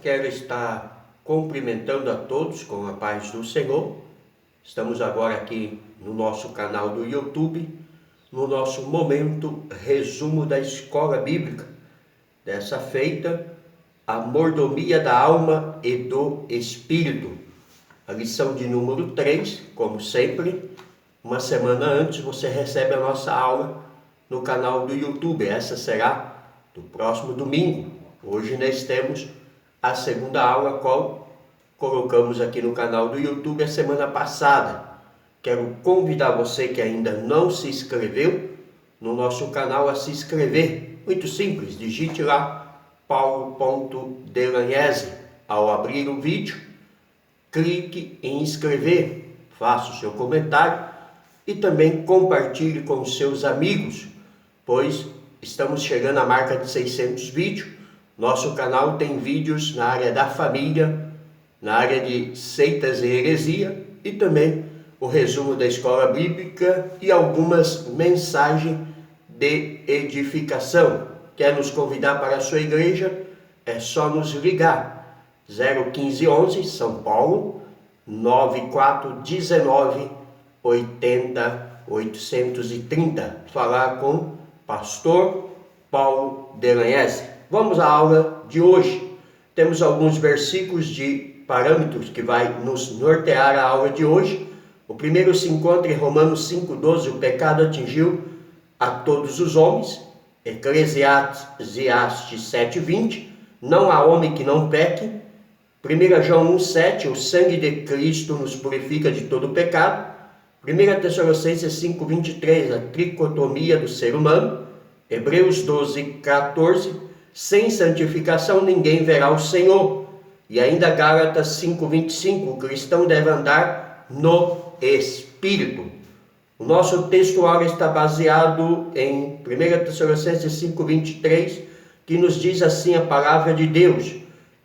Quero estar cumprimentando a todos com a paz do Senhor. Estamos agora aqui no nosso canal do YouTube, no nosso momento resumo da escola bíblica. Dessa feita, a mordomia da alma e do espírito. A lição de número 3, como sempre, uma semana antes você recebe a nossa aula no canal do YouTube. Essa será do próximo domingo. Hoje nós temos a segunda aula, qual colocamos aqui no canal do YouTube a semana passada. Quero convidar você que ainda não se inscreveu no nosso canal a se inscrever. Muito simples, digite lá Paulo.Delagnese. Ao abrir o vídeo, clique em inscrever, faça o seu comentário e também compartilhe com seus amigos, pois estamos chegando à marca de 600 vídeos. Nosso canal tem vídeos na área da família, na área de seitas e heresia e também o resumo da escola bíblica e algumas mensagens de edificação. Quer nos convidar para a sua igreja? É só nos ligar. 01511 São Paulo 9419 80 830. Falar com Pastor Paulo Delagnese. Vamos à aula de hoje. Temos alguns versículos de parâmetros que vai nos nortear a aula de hoje. O primeiro se encontra em Romanos 5,12. O pecado atingiu a todos os homens. Eclesiastes 7,20. Não há homem que não peque. 1 João 1,7. O sangue de Cristo nos purifica de todo pecado. 1 Tessalonicenses 5,23. A tricotomia do ser humano. Hebreus 12,14. Sem santificação ninguém verá o Senhor. E ainda Gálatas 5,25. O cristão deve andar no Espírito. O nosso textual está baseado em 1 Tessalonicenses 5,23, que nos diz assim a palavra de Deus: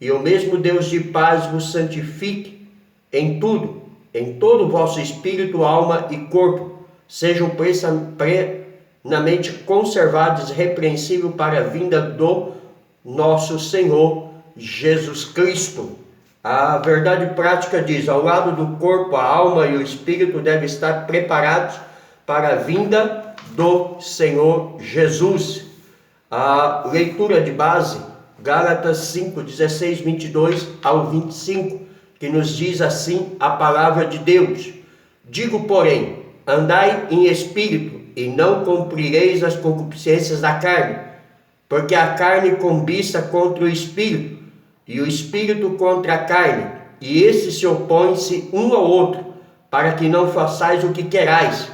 E o mesmo Deus de paz vos santifique em tudo, em todo o vosso espírito, alma e corpo, sejam plenamente conservados, irrepreensível para a vinda do nosso Senhor Jesus Cristo. A verdade prática diz: ao lado do corpo, a alma e o espírito devem estar preparados para a vinda do Senhor Jesus. A leitura de base, Gálatas 5, 16, 22 ao 25, que nos diz assim a palavra de Deus: Digo, porém, andai em espírito, e não cumprireis as concupiscências da carne, porque a carne cobiça contra o espírito, e o espírito contra a carne, e esses se opõem-se um ao outro, para que não façais o que querais.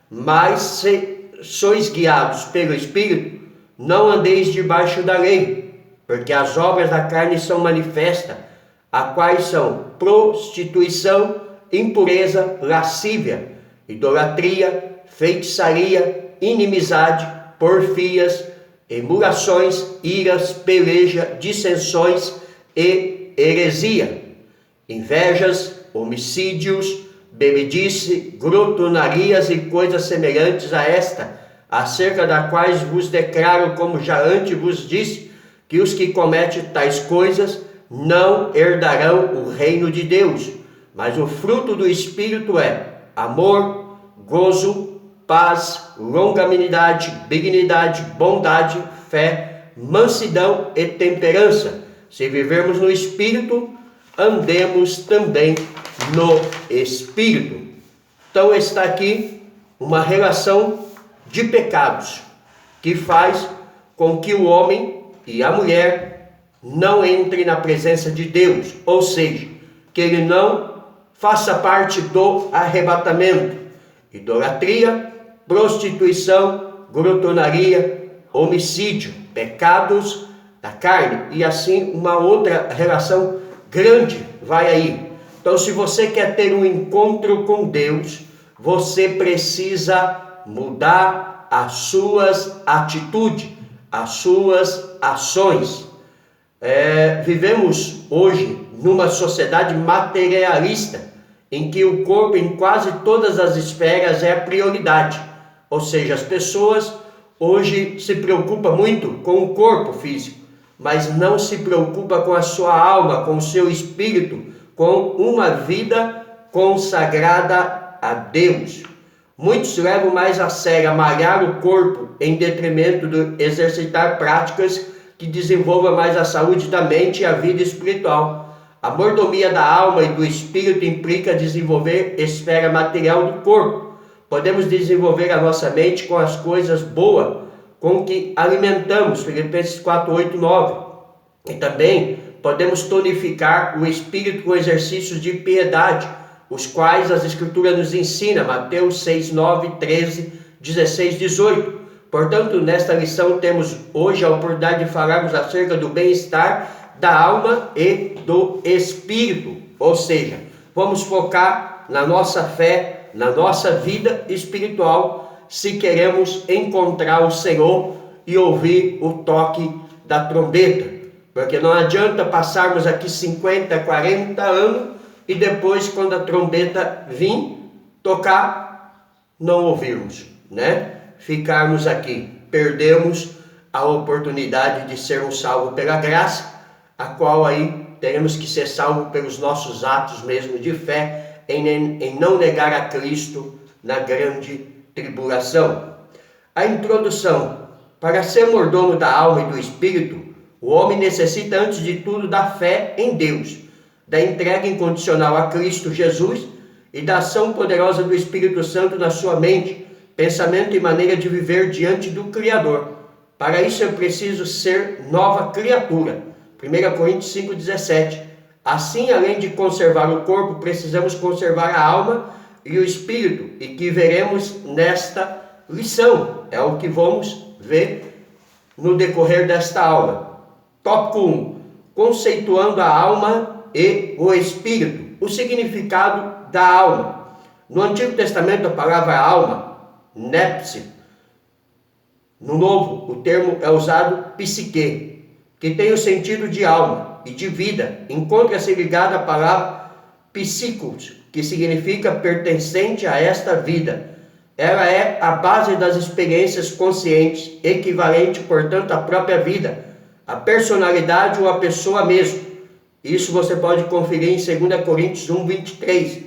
Mas se sois guiados pelo espírito, não andeis debaixo da lei, porque as obras da carne são manifestas, as quais são prostituição, impureza, lascívia, idolatria, feitiçaria, inimizade, porfias, emulações, iras, peleja, dissensões e heresia, invejas, homicídios, bebedice, grotonarias e coisas semelhantes a esta, acerca das quais vos declaro, como já antes vos disse, que os que cometem tais coisas não herdarão o reino de Deus. Mas o fruto do Espírito é amor, gozo, paz, longanimidade, benignidade, bondade, fé, mansidão e temperança. Se vivermos no Espírito, andemos também no Espírito. Então está aqui uma relação de pecados que faz com que o homem e a mulher não entrem na presença de Deus, ou seja, que ele não faça parte do arrebatamento. Idolatria, prostituição, grotonaria, homicídio, pecados da carne, e assim uma outra relação grande vai aí. Então, se você quer ter um encontro com Deus, você precisa mudar as suas atitudes, as suas ações. Vivemos hoje numa sociedade materialista, em que o corpo em quase todas as esferas é a prioridade. Ou seja, as pessoas hoje se preocupam muito com o corpo físico, mas não se preocupa com a sua alma, com o seu espírito, com uma vida consagrada a Deus. Muitos levam mais a sério a malhar o corpo em detrimento de exercitar práticas que desenvolvam mais a saúde da mente e a vida espiritual. A mordomia da alma e do espírito implica desenvolver esfera material do corpo. Podemos desenvolver a nossa mente com as coisas boas com que alimentamos, Filipenses 4, 8, 9. E também podemos tonificar o espírito com exercícios de piedade, os quais as Escrituras nos ensinam, Mateus 6, 9, 13, 16, 18. Portanto, nesta lição temos hoje a oportunidade de falarmos acerca do bem-estar da alma e do espírito. Ou seja, vamos focar na nossa fé, na nossa vida espiritual, se queremos encontrar o Senhor e ouvir o toque da trombeta. Porque não adianta passarmos aqui 50, 40 anos e depois, quando a trombeta vir tocar, não ouvirmos, né? Ficarmos aqui. Perdemos a oportunidade de sermos salvos pela graça, a qual aí teremos que ser salvos pelos nossos atos mesmo de fé, em não negar a Cristo na grande tribulação. A introdução. Para ser mordomo da alma e do espírito, o homem necessita antes de tudo da fé em Deus, da entrega incondicional a Cristo Jesus e da ação poderosa do Espírito Santo na sua mente, pensamento e maneira de viver diante do Criador. Para isso é preciso ser nova criatura. 1 Coríntios 5,17. Assim, além de conservar o corpo, precisamos conservar a alma e o espírito, e que veremos nesta lição. É o que vamos ver no decorrer desta aula. Tópico 1. Conceituando a alma e o espírito. O significado da alma. No Antigo Testamento, a palavra alma, nepsi. No Novo, o termo é usado psique, que tem o sentido de alma e de vida. Encontra-se ligada à palavra psíquicos, que significa pertencente a esta vida. Ela é a base das experiências conscientes, equivalente, portanto, à própria vida, a personalidade ou a pessoa mesmo. Isso você pode conferir em 2 Coríntios 1, 23.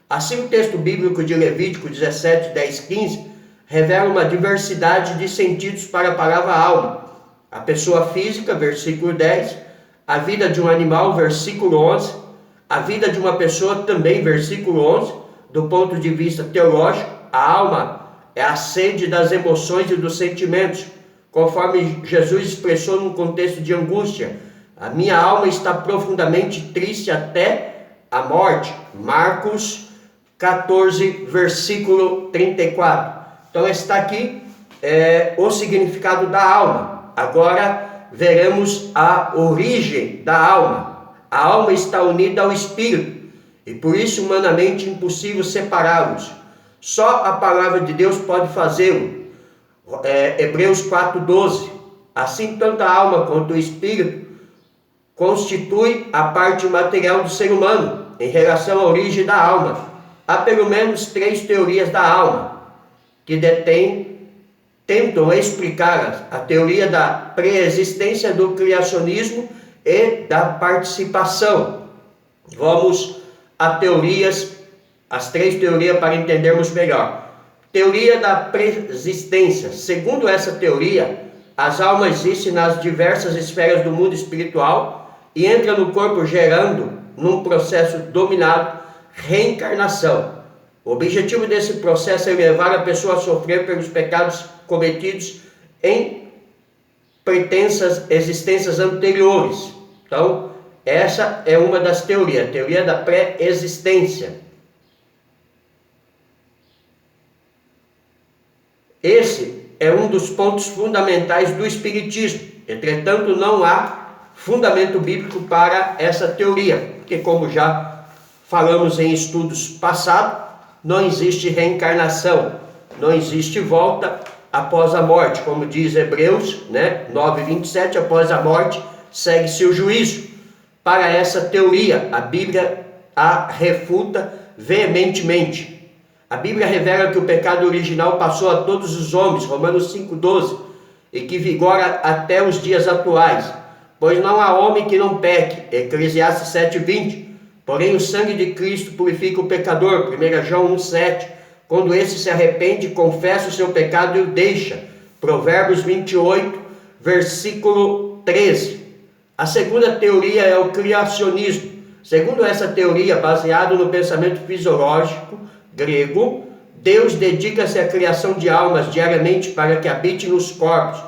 Assim, o texto bíblico de Levítico 17, 10, 15 revela uma diversidade de sentidos para a palavra alma. A pessoa física, versículo 10, a vida de um animal, versículo 11, a vida de uma pessoa também, versículo 11, do ponto de vista teológico, a alma é a sede das emoções e dos sentimentos, conforme Jesus expressou num contexto de angústia. A minha alma está profundamente triste até a morte. Marcos 14, versículo 34. Então está aqui o significado da alma. Agora veremos a origem da alma. A alma está unida ao espírito e por isso humanamente impossível separá-los. Só a palavra de Deus pode fazê-lo. Hebreus 4:12. Assim, tanto a alma quanto o espírito constitui a parte material do ser humano em relação à origem da alma. Há pelo menos 3 teorias da alma que tentam explicar a teoria da pré-existência, do criacionismo e da participação. Vamos a teorias, as 3 teorias para entendermos melhor. Teoria da pré-existência. Segundo essa teoria, as almas existem nas diversas esferas do mundo espiritual e entram no corpo gerando, num processo dominado, reencarnação. O objetivo desse processo é levar a pessoa a sofrer pelos pecados cometidos em pretensas existências anteriores. Então, essa é uma das teorias, a teoria da pré-existência. Esse é um dos pontos fundamentais do Espiritismo. Entretanto, não há fundamento bíblico para essa teoria, porque, como já falamos em estudos passados, não existe reencarnação, não existe volta após a morte, como diz Hebreus 9:27, após a morte segue-se o juízo. Para essa teoria, a Bíblia a refuta veementemente. A Bíblia revela que o pecado original passou a todos os homens, Romanos 5:12, e que vigora até os dias atuais. pois não há homem que não peque. Eclesiastes 7:20. Porém o sangue de Cristo purifica o pecador. 1 João 1:7. Quando esse se arrepende, confessa o seu pecado e o deixa. Provérbios 28, versículo 13. A segunda teoria é o criacionismo. Segundo essa teoria, baseado no pensamento fisiológico grego, Deus dedica-se à criação de almas diariamente para que habite nos corpos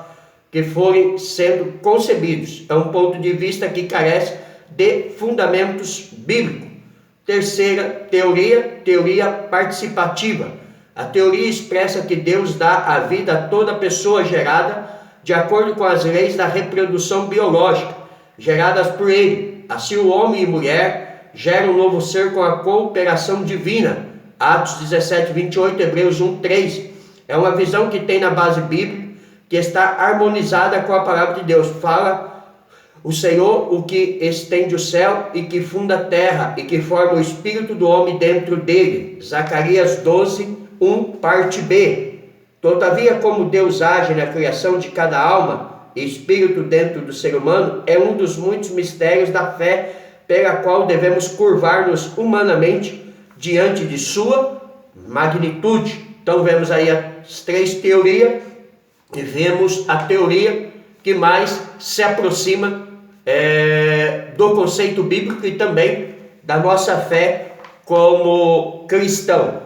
que forem sendo concebidos. É um ponto de vista que carece de fundamentos bíblicos. Terceira teoria, teoria participativa. A teoria expressa que Deus dá a vida a toda pessoa gerada de acordo com as leis da reprodução biológica, geradas por Ele. Assim, o homem e mulher geram um novo ser com a cooperação divina. Atos 17:28, Hebreus 1:3. É uma visão que tem na base bíblica, que está harmonizada com a palavra de Deus. Fala o Senhor, o que estende o céu e que funda a terra e que forma o espírito do homem dentro dele. Zacarias 12:1, parte B. Todavia, como Deus age na criação de cada alma e espírito dentro do ser humano, é um dos muitos mistérios da fé pela qual devemos curvar-nos humanamente diante de sua magnitude. Então vemos aí as três teorias e vemos a teoria que mais se aproxima do conceito bíblico e também da nossa fé como cristão.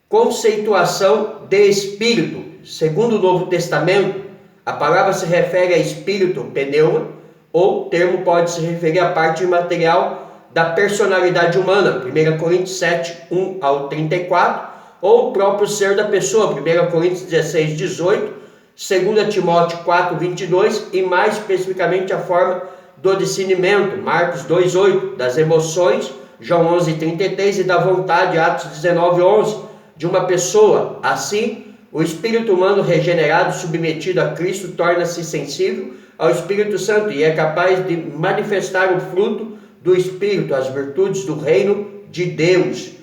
Conceituação de espírito. Segundo o Novo Testamento, a palavra se refere a espírito, pneuma, ou termo pode se referir à parte material da personalidade humana, 1 Coríntios 7:1 ao 34, ou o próprio ser da pessoa, 1 Coríntios 16:18, 2 Timóteo 4:22 e mais especificamente a forma do discernimento, Marcos 2:8, das emoções, João 11:33 e da vontade, Atos 19:11, de uma pessoa. Assim, o espírito humano regenerado, submetido a Cristo, torna-se sensível ao Espírito Santo e é capaz de manifestar o fruto do Espírito, as virtudes do reino de Deus.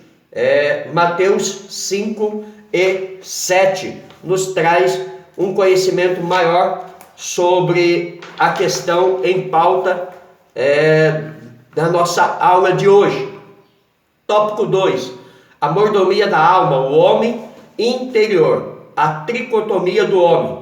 Mateus 5:7 nos traz um conhecimento maior sobre a questão em pauta da nossa aula de hoje. Tópico 2. A mordomia da alma, o homem interior, a tricotomia do homem.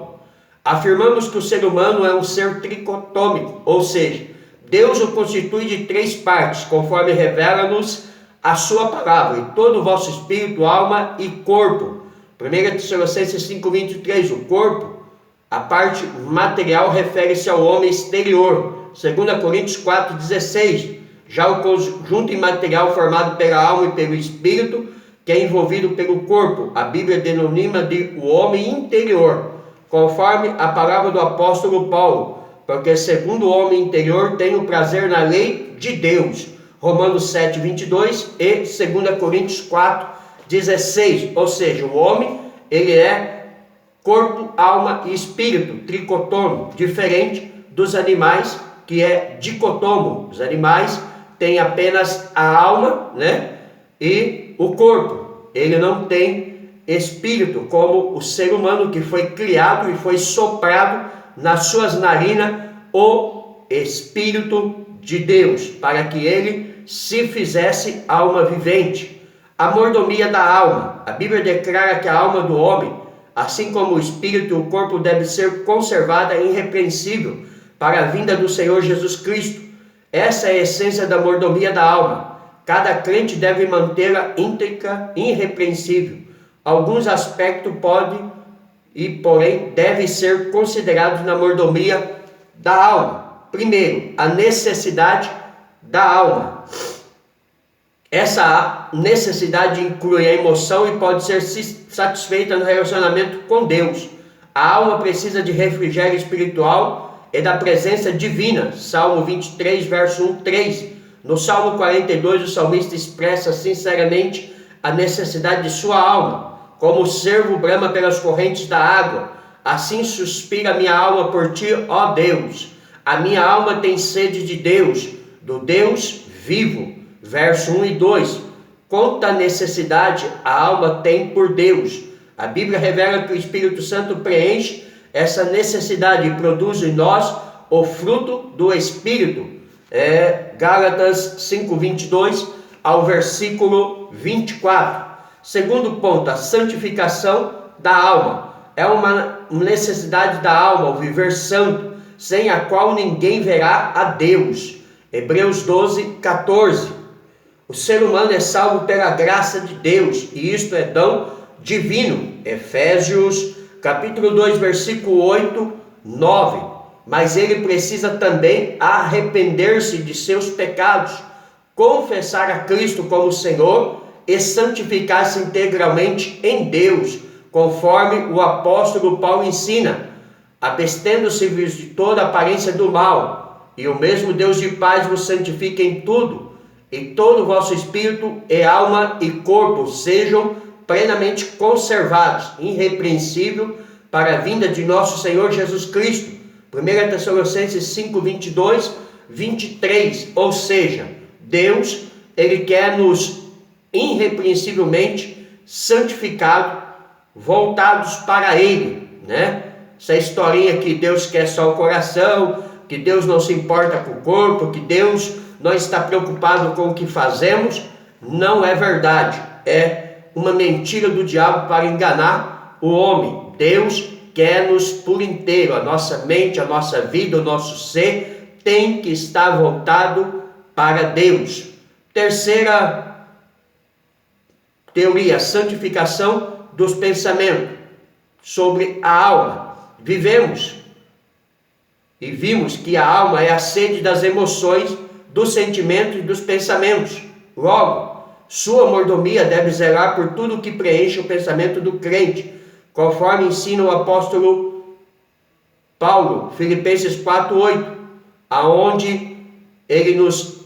Afirmamos que o ser humano é um ser tricotômico, ou seja, Deus o constitui de três partes, conforme revela-nos a sua palavra, e todo o vosso espírito, alma e corpo. 1 Tessalonicenses 5:23, o corpo, a parte material, refere-se ao homem exterior. 2 Coríntios 4:16, já o conjunto imaterial formado pela alma e pelo espírito, que é envolvido pelo corpo, a Bíblia denomina de o homem interior, conforme a palavra do apóstolo Paulo, porque segundo o homem interior tem o prazer na lei de Deus. Romanos 7:22 e 2 Coríntios 4:16, ou seja, o homem, ele é corpo, alma e espírito, tricotômico, diferente dos animais, que é dicotômico. Os animais têm apenas a alma, e o corpo. Ele não tem espírito, como o ser humano, que foi criado e foi soprado nas suas narinas o Espírito de Deus, para que ele se fizesse alma vivente. A mordomia da alma. A Bíblia declara que a alma do homem, assim como o espírito e o corpo, deve ser conservada irrepreensível para a vinda do Senhor Jesus Cristo. Essa é a essência da mordomia da alma. Cada crente deve mantê-la íntegra, irrepreensível. Alguns aspectos podem e, porém, devem ser considerados na mordomia da alma. Primeiro, a necessidade da alma. Essa necessidade inclui a emoção e pode ser satisfeita no relacionamento com Deus. A alma precisa de refrigério espiritual e da presença divina. Salmo 23, verso 1-3. No Salmo 42, o salmista expressa sinceramente a necessidade de sua alma. Como o cervo brama pelas correntes da água, assim suspira minha alma por ti, ó Deus. A minha alma tem sede de Deus, do Deus vivo. Verso 1 e 2. Quanta necessidade a alma tem por Deus. A Bíblia revela que o Espírito Santo preenche essa necessidade e produz em nós o fruto do Espírito. Gálatas 5:22 ao versículo 24. Segundo ponto, a santificação da alma. É uma necessidade da alma, o viver santo, sem a qual ninguém verá a Deus. Hebreus 12:14. O ser humano é salvo pela graça de Deus, e isto é dom divino. Efésios capítulo 2, versículo 8, 9. Mas ele precisa também arrepender-se de seus pecados, confessar a Cristo como Senhor e santificar-se integralmente em Deus, conforme o apóstolo Paulo ensina, abstendo-se de toda aparência do mal, e o mesmo Deus de paz vos santifique em tudo, e todo o vosso espírito e alma e corpo sejam plenamente conservados, irrepreensível, para a vinda de nosso Senhor Jesus Cristo. 1 Tessalonicenses 5, 22, 23. Ou seja, Deus, Ele quer nos irrepreensivelmente santificados, voltados para Ele, né? Essa historinha que Deus quer só o coração, que Deus não se importa com o corpo, que Deus não está preocupado com o que fazemos, não é verdade. É uma mentira do diabo para enganar o homem. Deus quer-nos por inteiro. A nossa mente, a nossa vida, o nosso ser tem que estar voltado para Deus. Terceira teoria, santificação dos pensamentos sobre a alma. Vivemos e vimos que a alma é a sede das emoções, dos sentimentos e dos pensamentos. Logo, sua mordomia deve zelar por tudo que preenche o pensamento do crente, conforme ensina o apóstolo Paulo, Filipenses 4:8, aonde ele nos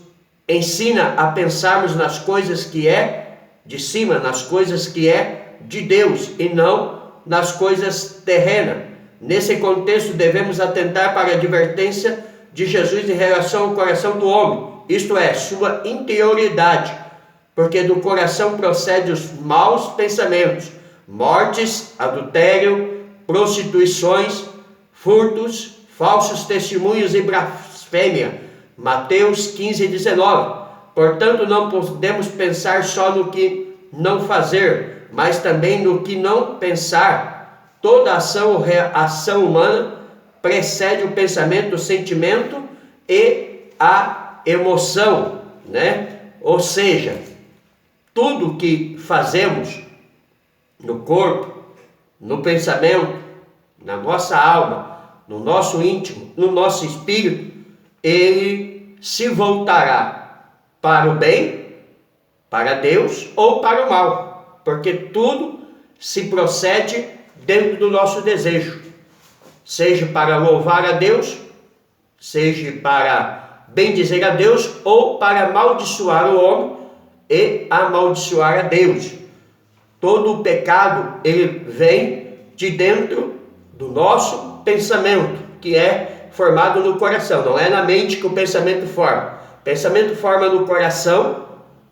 ensina a pensarmos nas coisas que é de cima, nas coisas que é de Deus e não nas coisas terrenas. Nesse contexto, devemos atentar para a advertência de Jesus em relação ao coração do homem, isto é, sua interioridade, porque do coração procedem os maus pensamentos, mortes, adultério, prostituições, furtos, falsos testemunhos e blasfêmia. Mateus 15:19. Portanto, não podemos pensar só no que não fazer, mas também no que não pensar. Toda ação ou reação humana precede o pensamento, o sentimento e a emoção, né? Ou seja, tudo que fazemos no corpo, no pensamento, na nossa alma, no nosso íntimo, no nosso espírito, ele se voltará para o bem, para Deus ou para o mal, porque tudo se procede dentro do nosso desejo, seja para louvar a Deus, seja para bendizer a Deus ou para amaldiçoar o homem e amaldiçoar a Deus. Todo o pecado, ele vem de dentro do nosso pensamento, que é formado no coração. Não é na mente que o pensamento forma. O pensamento forma no coração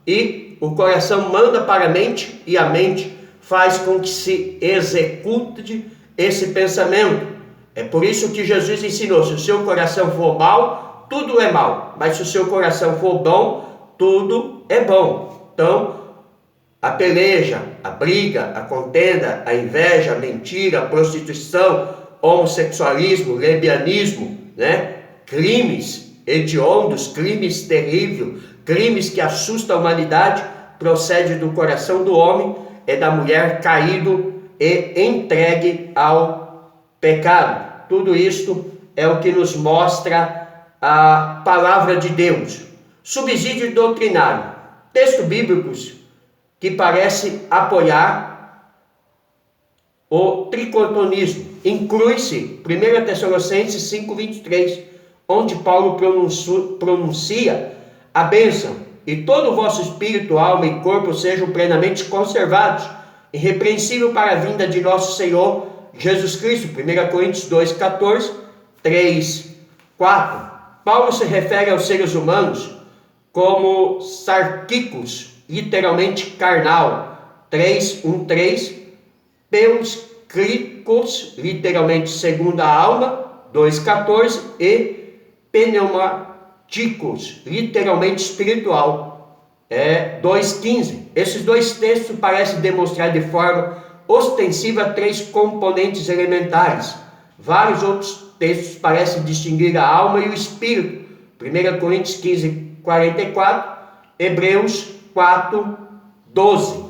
e o coração manda para a mente e a mente faz com que se execute esse pensamento. É por isso que Jesus ensinou: se o seu coração for mau, tudo é mau, mas se o seu coração for bom, tudo é bom. Então, a peleja, a briga, a contenda, a inveja, a mentira, a prostituição, homossexualismo, lesbianismo, né? Crimes hediondos, crimes terríveis, crimes que assustam a humanidade, procede do coração do homem, é da mulher caído e entregue ao pecado. Tudo isto é o que nos mostra a palavra de Deus. Subsídio doutrinário. Textos bíblicos que parece apoiar o tricotonismo. Inclui-se 1 Tessalonicenses 5:23, onde Paulo pronuncia a bênção: e todo o vosso espírito, alma e corpo sejam plenamente conservados, irrepreensível para a vinda de nosso Senhor Jesus Cristo. 1 Coríntios 2:14, 3:4. Paulo se refere aos seres humanos como sarquicos, literalmente carnal, 3:1-3, peus cricos, literalmente segunda alma, 2:14, e pneumáticos, literalmente espiritual, 2,15. Esses dois textos parecem demonstrar de forma ostensiva 3 componentes elementares. Vários outros textos parecem distinguir a alma e o espírito. 1 Coríntios 15, 44, Hebreus 4, 12.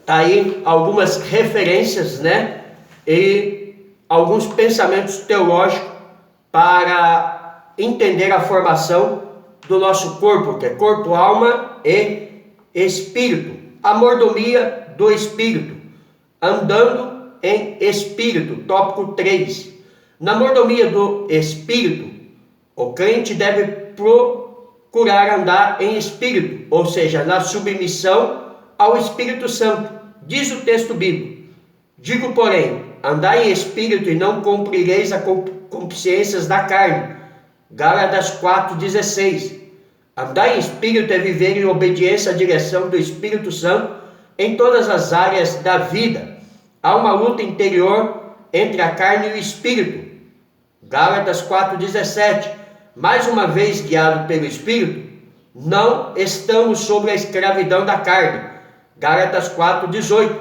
Aí algumas referências, e alguns pensamentos teológicos para entender a formação do nosso corpo, que é corpo, alma e espírito. A mordomia do espírito, andando em espírito, tópico 3. Na mordomia do espírito, o crente deve procurar andar em espírito, ou seja, na submissão ao Espírito Santo. Diz o texto bíblico: digo, porém, andai em espírito e não cumprireis as concupiscências da carne. Gálatas 4,16. Andar em espírito é viver em obediência à direção do Espírito Santo em todas as áreas da vida. Há uma luta interior entre a carne e o espírito. Gálatas 4,17. Mais uma vez guiado pelo Espírito, não estamos sob a escravidão da carne. Gálatas 4,18.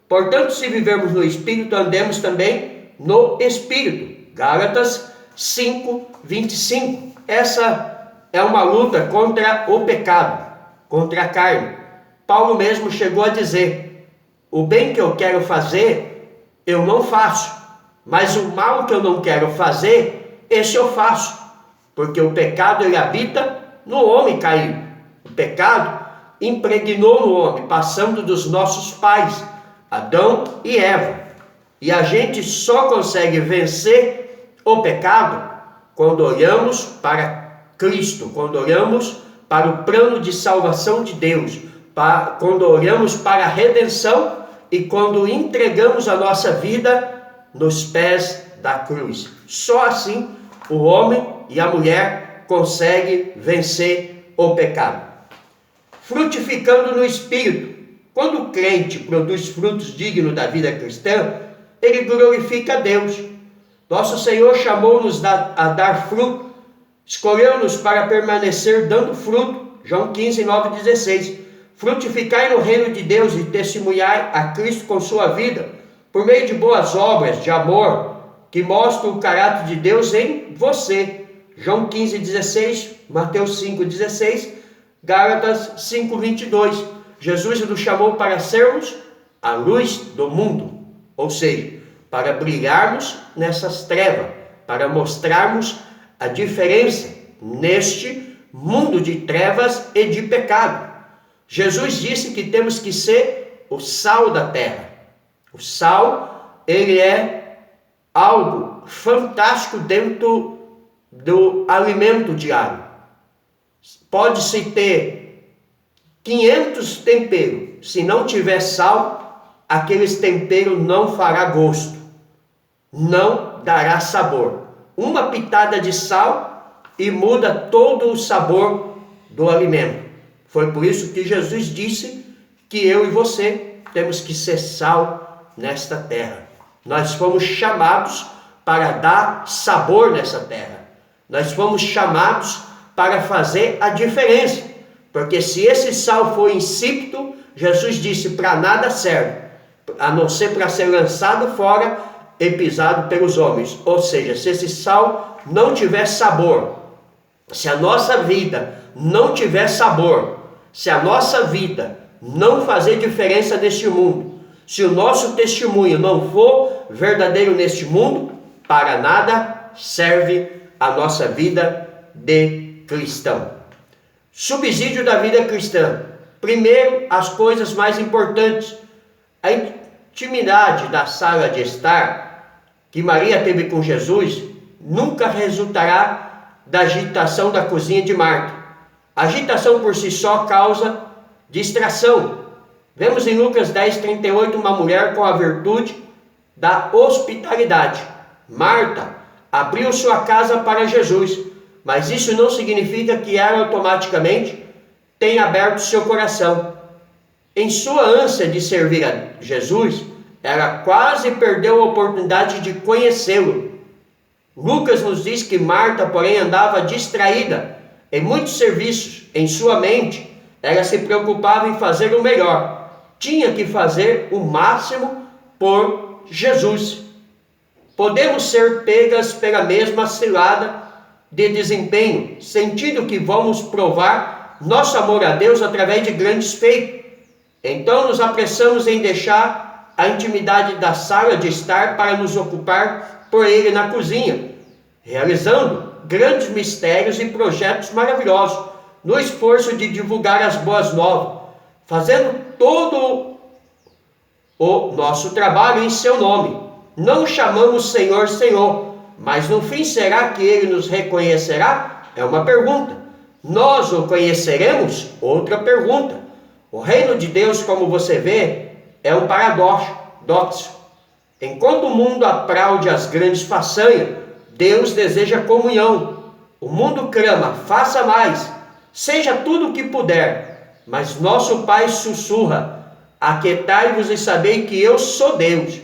Portanto, se vivermos no Espírito, andemos também no Espírito. Gálatas 5:25. Essa é uma luta contra o pecado, contra a carne. Paulo mesmo chegou a dizer: o bem que eu quero fazer, eu não faço, mas o mal que eu não quero fazer, esse eu faço, porque o pecado ele habita no homem caído. O pecado impregnou no homem, passando dos nossos pais, Adão e Eva. E a gente só consegue vencer o pecado quando olhamos para Cristo, quando olhamos para o plano de salvação de Deus, quando olhamos para a redenção e quando entregamos a nossa vida nos pés da cruz. Só assim o homem e a mulher conseguem vencer o pecado. Frutificando no Espírito. Quando o crente produz frutos dignos da vida cristã, ele glorifica a Deus. Nosso Senhor chamou-nos a dar fruto, escolheu-nos para permanecer dando fruto. João 15, 9 e 16. Frutificai no reino de Deus e testemunhai a Cristo com sua vida, por meio de boas obras de amor, que mostram o caráter de Deus em você. João 15, 16, Mateus 5, 16, Gálatas 5, 22. Jesus nos chamou para sermos a luz do mundo, ou seja, para brilharmos nessas trevas, para mostrarmos a diferença neste mundo de trevas e de pecado. Jesus disse que temos que ser o sal da terra. O sal, ele é algo fantástico dentro do alimento diário. Pode-se ter 500 temperos, se não tiver sal, aqueles temperos não fará gosto, não dará sabor. Uma pitada de sal e muda todo o sabor do alimento. Foi por isso que Jesus disse que eu e você temos que ser sal nesta terra. Nós fomos chamados para dar sabor nessa terra. Nós fomos chamados para fazer a diferença. Porque se esse sal for insípido, Jesus disse, para nada serve, a não ser para ser lançado fora e pisado pelos homens. Ou seja, se esse sal não tiver sabor, se a nossa vida não tiver sabor, se a nossa vida não fazer diferença neste mundo, se o nosso testemunho não for verdadeiro neste mundo, para nada serve a nossa vida de cristão. Subsídio da vida cristã. Primeiro, as coisas mais importantes. A intimidade da sala de estar que Maria teve com Jesus nunca resultará da agitação da cozinha de Marta. A agitação por si só causa distração. Vemos em Lucas 10:38 uma mulher com a virtude da hospitalidade. Marta abriu sua casa para Jesus, mas isso não significa que ela automaticamente tenha aberto seu coração. Em sua ânsia de servir a Jesus, ela quase perdeu a oportunidade de conhecê-lo. Lucas nos diz que Marta, porém, andava distraída em muitos serviços. Em sua mente, ela se preocupava em fazer o melhor. Tinha que fazer o máximo por Jesus. Podemos ser pegas pela mesma cilada de desempenho, sentindo que vamos provar nosso amor a Deus através de grandes feitos. Então nos apressamos em deixar a intimidade da sala de estar para nos ocupar por Ele na cozinha, realizando grandes mistérios e projetos maravilhosos, no esforço de divulgar as boas novas, fazendo todo o nosso trabalho em seu nome. Não o chamamos Senhor, Senhor, mas no fim será que Ele nos reconhecerá? É uma pergunta. Nós o conheceremos? Outra pergunta. O reino de Deus, como você vê, é um paradoxo. Enquanto o mundo aplaude as grandes façanhas, Deus deseja comunhão. O mundo clama, faça mais, seja tudo o que puder, mas nosso Pai sussurra, aquietai-vos e sabei que eu sou Deus.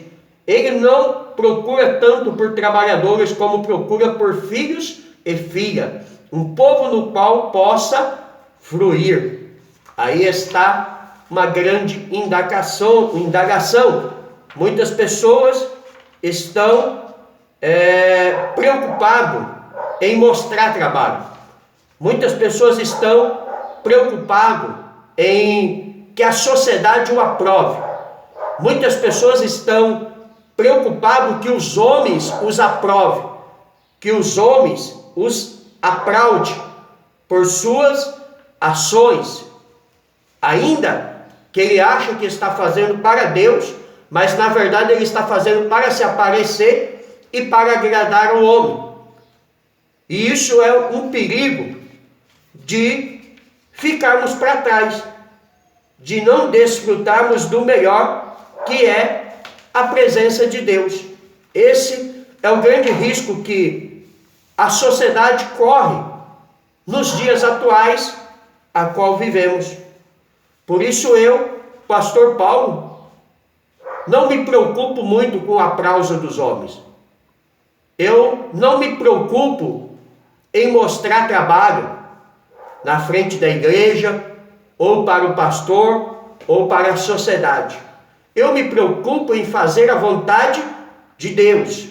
Ele não procura tanto por trabalhadores como procura por filhos e filhas, um povo no qual possa fruir. Aí está uma grande indagação. Muitas pessoas estão preocupadas em mostrar trabalho. Muitas pessoas estão preocupadas em que a sociedade o aprove. Muitas pessoas estão preocupadas que os homens os aprovem, que os homens os aplaudem por suas ações. Ainda que ele acha que está fazendo para Deus, mas na verdade ele está fazendo para se aparecer e para agradar o homem. E isso é um perigo de ficarmos para trás, de não desfrutarmos do melhor, que é a presença de Deus. Esse é o grande risco que a sociedade corre nos dias atuais a qual vivemos. Por isso eu, pastor Paulo, não me preocupo muito com o aplauso dos homens. Eu não me preocupo em mostrar trabalho na frente da igreja, ou para o pastor, ou para a sociedade. Eu me preocupo em fazer a vontade de Deus.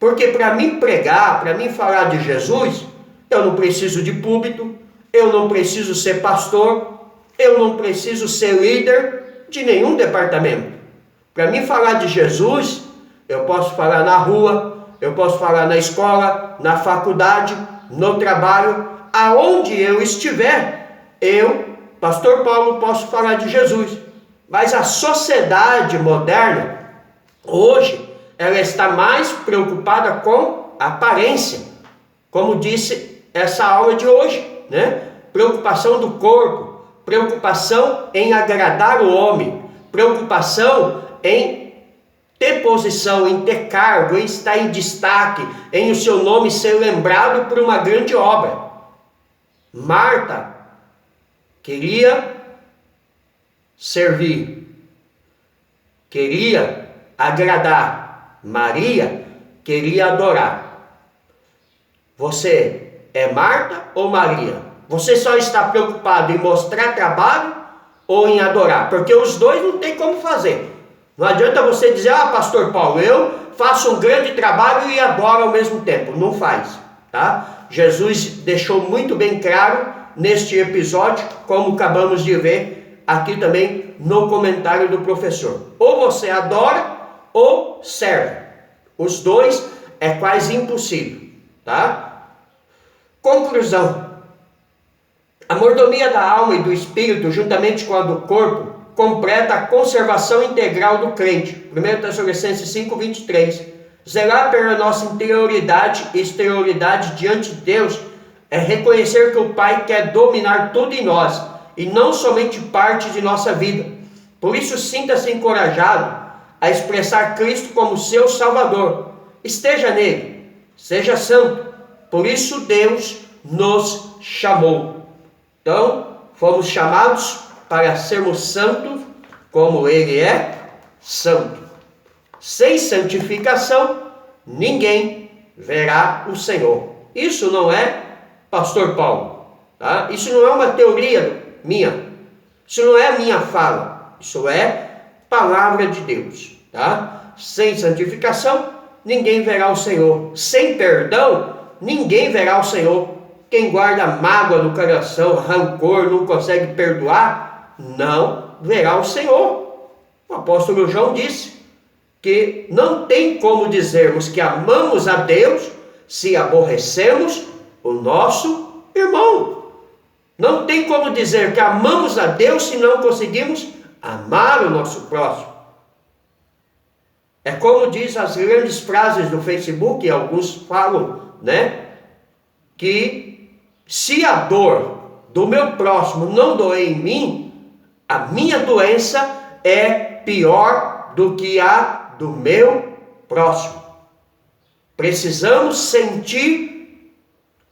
Porque para mim pregar, para mim falar de Jesus, eu não preciso de púlpito, eu não preciso ser pastor, eu não preciso ser líder de nenhum departamento. Para mim falar de Jesus, eu posso falar na rua, eu posso falar na escola, na faculdade, no trabalho, aonde eu estiver, eu, pastor Paulo, posso falar de Jesus. Mas a sociedade moderna, hoje, ela está mais preocupada com a aparência, como disse essa aula de hoje, né? Preocupação do corpo, preocupação em agradar o homem, preocupação em ter posição, em ter cargo, em estar em destaque, em o seu nome ser lembrado por uma grande obra. Marta queria servir, queria agradar. Maria queria adorar. Você é Marta ou Maria? Você só está preocupado em mostrar trabalho ou em adorar? Porque os dois não tem como fazer. Não adianta você dizer, pastor Paulo, eu faço um grande trabalho e adoro ao mesmo tempo. Não faz, tá? Jesus deixou muito bem claro neste episódio, como acabamos de ver aqui também no comentário do professor. Ou você adora ou serve. Os dois é quase impossível, tá? Conclusão. A mordomia da alma e do espírito, juntamente com a do corpo, completa a conservação integral do crente. 1 Tessalonicenses 5:23. Zelar pela nossa interioridade e exterioridade diante de Deus é reconhecer que o Pai quer dominar tudo em nós e não somente parte de nossa vida. Por isso, sinta-se encorajado a expressar Cristo como seu Salvador. Esteja nele, seja santo. Por isso Deus nos chamou. Então, fomos chamados para sermos santos como Ele é santo. Sem santificação, ninguém verá o Senhor. Isso não é pastor Paulo, tá? Isso não é uma teoria minha, isso não é a minha fala, isso é palavra de Deus, tá? Sem santificação, ninguém verá o Senhor. Sem perdão, ninguém verá o Senhor. Quem guarda mágoa no coração, rancor, não consegue perdoar, não verá o Senhor. O apóstolo João disse que não tem como dizermos que amamos a Deus se aborrecemos o nosso irmão. Não tem como dizer que amamos a Deus se não conseguimos amar o nosso próximo. É como diz as grandes frases do Facebook, alguns falam, né? Que se a dor do meu próximo não doer em mim, a minha doença é pior do que a do meu próximo. Precisamos sentir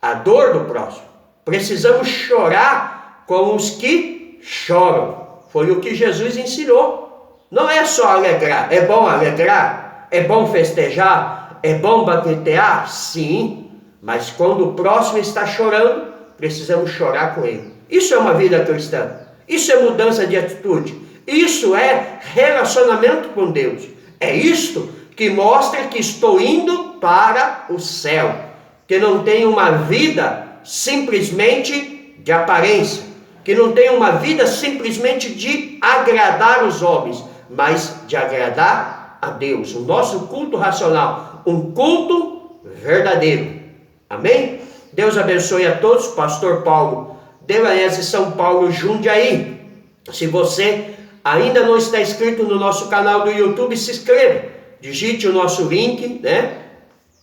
a dor do próximo. Precisamos chorar com os que choram. Foi o que Jesus ensinou. Não é só alegrar. É bom alegrar? É bom festejar? É bom baquetear? Sim. Mas quando o próximo está chorando, precisamos chorar com ele. Isso é uma vida cristã. Isso é mudança de atitude. Isso é relacionamento com Deus. É isto que mostra que estou indo para o céu. Que não tenho uma vida simplesmente de aparência. Que não tenho uma vida simplesmente de agradar os homens, mas de agradar a Deus. O nosso culto racional, um culto verdadeiro. Amém? Deus abençoe a todos. Pastor Paulo Delaense, São Paulo, Jundiaí. Se você ainda não está inscrito no nosso canal do YouTube, se inscreva. Digite o nosso link, né?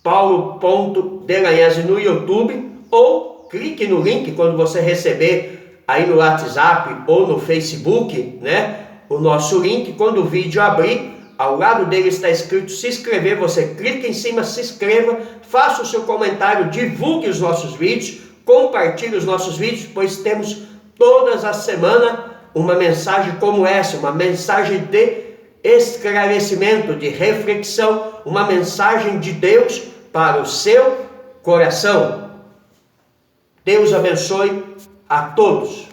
Paulo.Delaense no YouTube, ou clique no link quando você receber aí no WhatsApp ou no Facebook, né? O nosso link, quando o vídeo abrir, ao lado dele está escrito se inscrever. Você clica em cima, se inscreva, faça o seu comentário, divulgue os nossos vídeos, compartilhe os nossos vídeos, pois temos todas as semanas uma mensagem como essa, uma mensagem de esclarecimento, de reflexão, uma mensagem de Deus para o seu coração. Deus abençoe a todos.